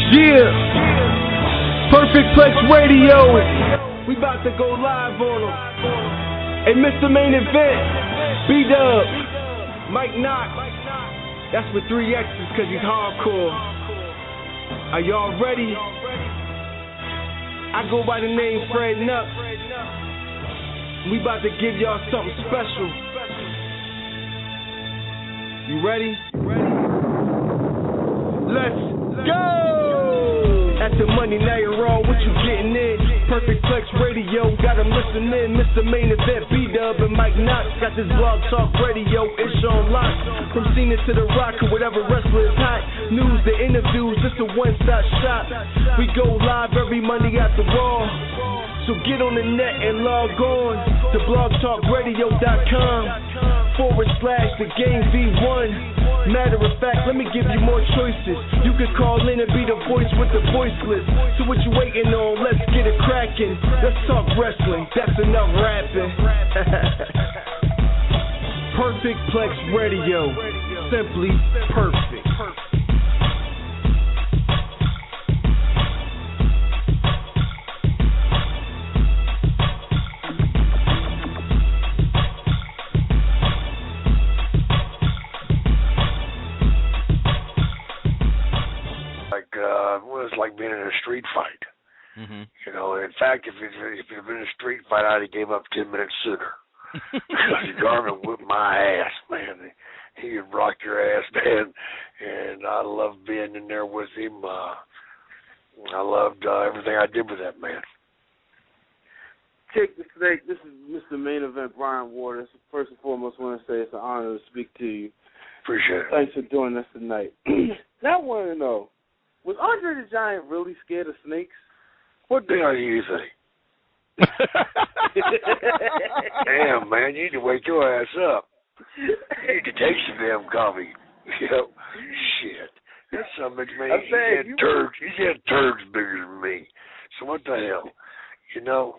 Yeah, Perfect Plex Radio. We about to go live on them. Hey, Mr. Main Event, B-Dub, Mike Knox. That's with 3 X's because he's hardcore. Are y'all ready? I go by the name Fred Nux. We about to give y'all something special. You ready? Let's go! At the money, now you're wrong, what you getting in? Perfect Plex Radio, got him listening. Mr. Main Event, B-Dub and Mike Knox. Got this blog talk radio, it's on lock. From Cena to The Rock or whatever wrestler is hot. News, the interviews, just a one-stop shop. We go live every Monday after Raw. So get on the net and log on to blogtalkradio.com/the game V1. Matter of fact, let me give you more choices. You could call in and be the voice with the voiceless. So what you waiting on? Let's get it cracking. Let's talk wrestling. That's enough rapping. Perfect Plex Radio. Simply perfect. Like being in a street fight. Mm-hmm. You know, in fact, if you'd been in a street fight, I'd have gave up 10 minutes sooner. Because Garvin whipped my ass, man. He could rock your ass, man. And I loved being in there with him. I loved everything I did with that man. Check the Snake. This is Mr. Main Event, Brian Waters. First and foremost, I want to say it's an honor to speak to you. Appreciate it. Thanks for joining us tonight. Now I want to know, was Andre the Giant really scared of snakes? What the hell do you think? Damn, man, you need to wake your ass up. You need to take some damn coffee. You know, shit. That's something, man. He's had turds bigger than me. So what the hell? You know,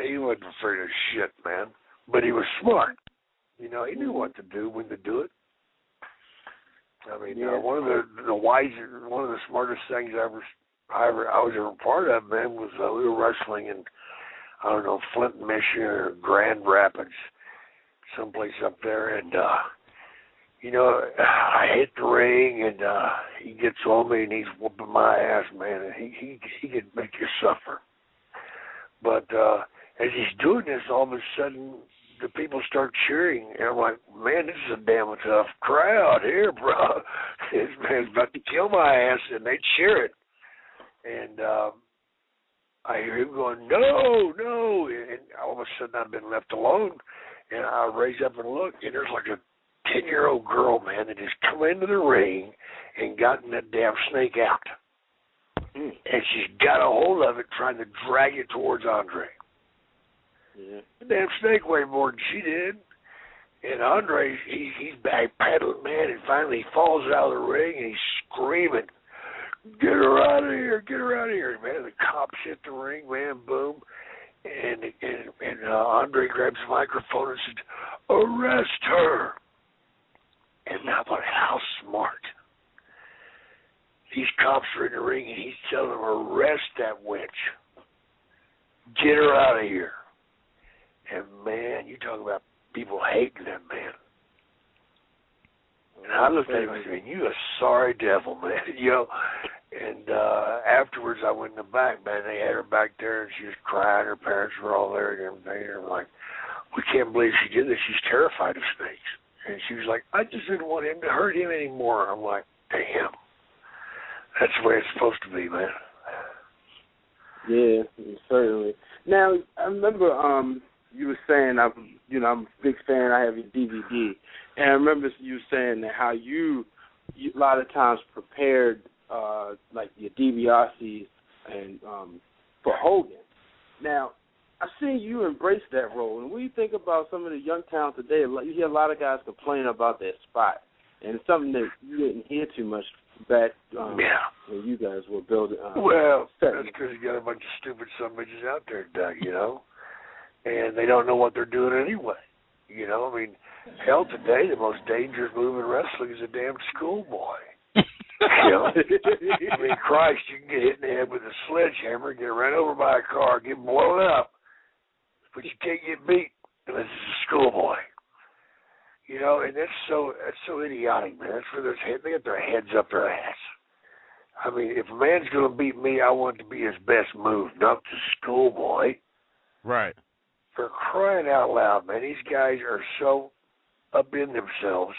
he wasn't afraid of shit, man. But he was smart. You know, he knew what to do, when to do it. I mean, one of the smartest things I was ever part of, man, was we were wrestling in, I don't know, Flint, Michigan, or Grand Rapids, someplace up there, and you know, I hit the ring, and he gets on me, and he's whooping my ass, man, and he could make you suffer. But as he's doing this, all of a sudden, the people start cheering, and I'm like, man, this is a damn tough crowd here, bro. This man's about to kill my ass, and they cheer it. And I hear him going, no, no, and all of a sudden I've been left alone, and I raise up and look, and there's like a 10-year-old girl, man, that has come into the ring and gotten that damn snake out. And she's got a hold of it, trying to drag it towards Andre. Yeah. The damn snake weighed more than she did. And Andre, he's back paddling, man, and finally he falls out of the ring and he's screaming, get her out of here, get her out of here. Man, the cops hit the ring, man, boom. And Andre grabs the microphone and said, arrest her. And I thought, how smart. These cops are in the ring and he's telling them, arrest that witch. Get her out of here. And, man, you talk about people hating that man. And I looked at him and said, you a sorry devil, man, you know. And afterwards I went in the back, man. They had her back there, and she was crying. Her parents were all there and everything. And I'm like, we can't believe she did this. She's terrified of snakes. And she was like, I just didn't want him to hurt him anymore. I'm like, damn. That's the way it's supposed to be, man. Yeah, certainly. Now, I remember you were saying, I'm a big fan. I have your DVD, and I remember you saying that how you a lot of times prepared like your DiBiase's and for Hogan. Now, I've seen you embrace that role, and when you think about some of the young talent today, you hear a lot of guys complain about that spot, and it's something that you didn't hear too much back when you guys were building. Well, that's because you got a bunch of stupid son-of-bitches out there, Doug, you know, and they don't know what they're doing anyway. You know, I mean, hell, today the most dangerous move in wrestling is a damn schoolboy. You know, I mean, Christ, you can get hit in the head with a sledgehammer, get run over by a car, get blown up, but you can't get beat unless it's a schoolboy. And that's so idiotic, man. That's where they get their heads up their ass. I mean, if a man's going to beat me, I want it to be his best move, not the schoolboy. Right. For crying out loud, man, these guys are so up in themselves.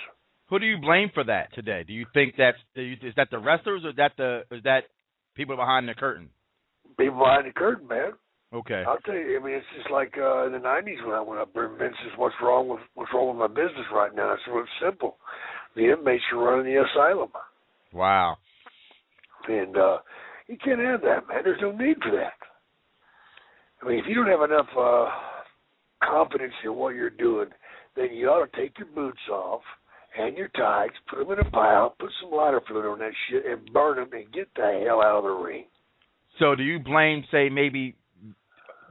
Who do you blame for that today? Do you think is that the wrestlers or is that people behind the curtain? People behind the curtain, man. Okay. I'll tell you. I mean, it's just like in the '90s when I went up there. Vince says, "What's wrong with my business right now?" I said, "Well, it's simple. The inmates are running the asylum." Wow. And you can't have that, man. There's no need for that. I mean, if you don't have enough confidence in what you're doing, then you ought to take your boots off and your tights, put them in a pile, put some lighter fluid on that shit, and burn them and get the hell out of the ring. So do you blame, say, maybe,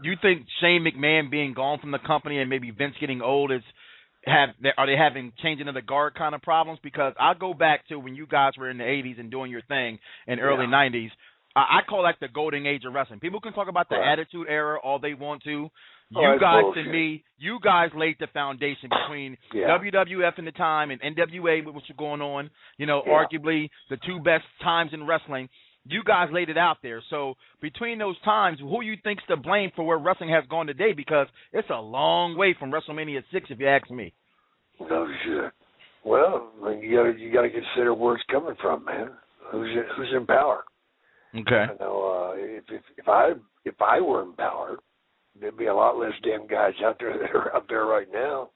do you think Shane McMahon being gone from the company and maybe Vince getting old are they having changing of the guard kind of problems? Because I go back to when you guys were in the 80s and doing your thing in early 90s. I call that the golden age of wrestling. People can talk about the Attitude Era all they want to. You guys, to me, you guys laid the foundation between WWF in the time and NWA, which was going on, arguably the two best times in wrestling. You guys laid it out there. So between those times, who you think's to blame for where wrestling has gone today? Because it's a long way from WrestleMania 6, if you ask me. No shit. Well, I mean, you got to consider where it's coming from, man. Who's in power? Okay. I know if I were in power, there'd be a lot less damn guys out there that are out there right now,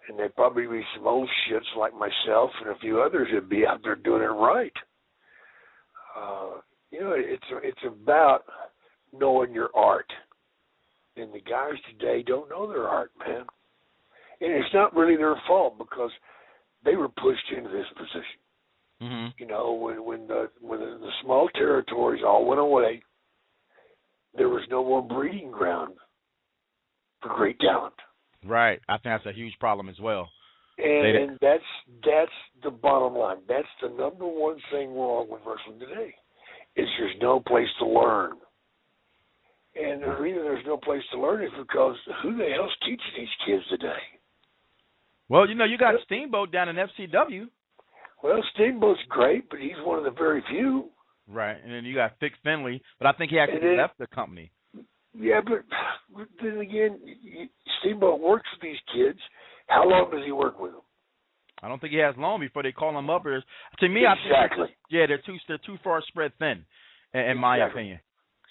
and there'd probably be some old shits like myself and a few others that'd be out there doing it right. It's about knowing your art, and the guys today don't know their art, man. And it's not really their fault because they were pushed into this position. Mm-hmm. When the small territories all went away, there was no more breeding ground for great talent. Right. I think that's a huge problem as well. And that's the bottom line. That's the number one thing wrong with wrestling today, is there's no place to learn. And the reason there's no place to learn is because who the hell's teaching these kids today? Well, you got Steamboat down in FCW. Well, Steamboat's great, but he's one of the very few. Right, and then you got Vic Finley, but I think he actually left the company. Yeah, but then again, Steamboat works with these kids. How long does he work with them? I don't think he has long before they call him up. To me, exactly. I think they're too far spread thin, in my opinion.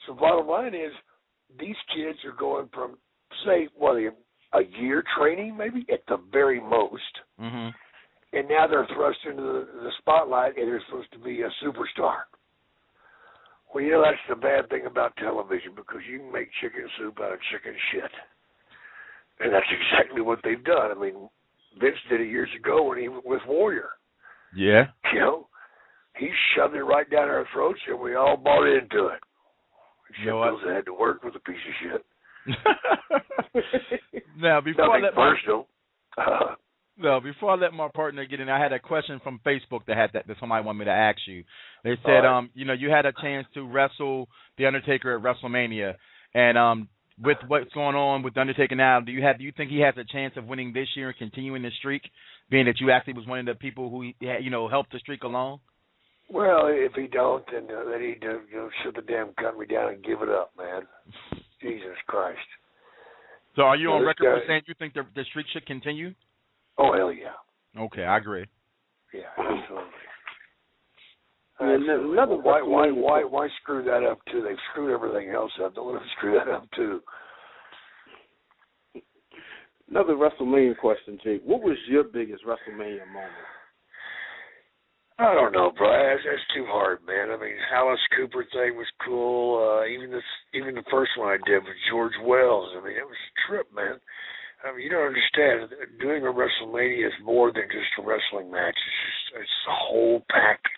So bottom line is, these kids are going from, say, a year training maybe at the very most, mm-hmm. and now they're thrust into the spotlight and they're supposed to be a superstar. Well, that's the bad thing about television, because you can make chicken soup out of chicken shit. And that's exactly what they've done. I mean, Vince did it years ago when he was with Warrior. Yeah. He shoved it right down our throats, and we all bought into it. Those that had to work with a piece of shit. Now, before I let my partner get in, I had a question from Facebook that somebody wanted me to ask you. They said, you had a chance to wrestle The Undertaker at WrestleMania, and with what's going on with The Undertaker now, do you think he has a chance of winning this year and continuing the streak, being that you actually was one of the people who helped the streak along? Well, if he don't, then he shut the damn company down and give it up, man. Jesus Christ. So are you on record for saying you think the streak should continue? Oh, hell yeah. Okay, I agree. Yeah, absolutely. Why screw that up, too? They've screwed everything else up. Don't let them screw that up, too. Another WrestleMania question, Jake. What was your biggest WrestleMania moment? I don't know, bro. That's too hard, man. I mean, Alice Cooper thing was cool. Even the first one I did with George Wells. I mean, it was a trip, man. I mean, you don't understand. Doing a WrestleMania is more than just a wrestling match. It's a whole package.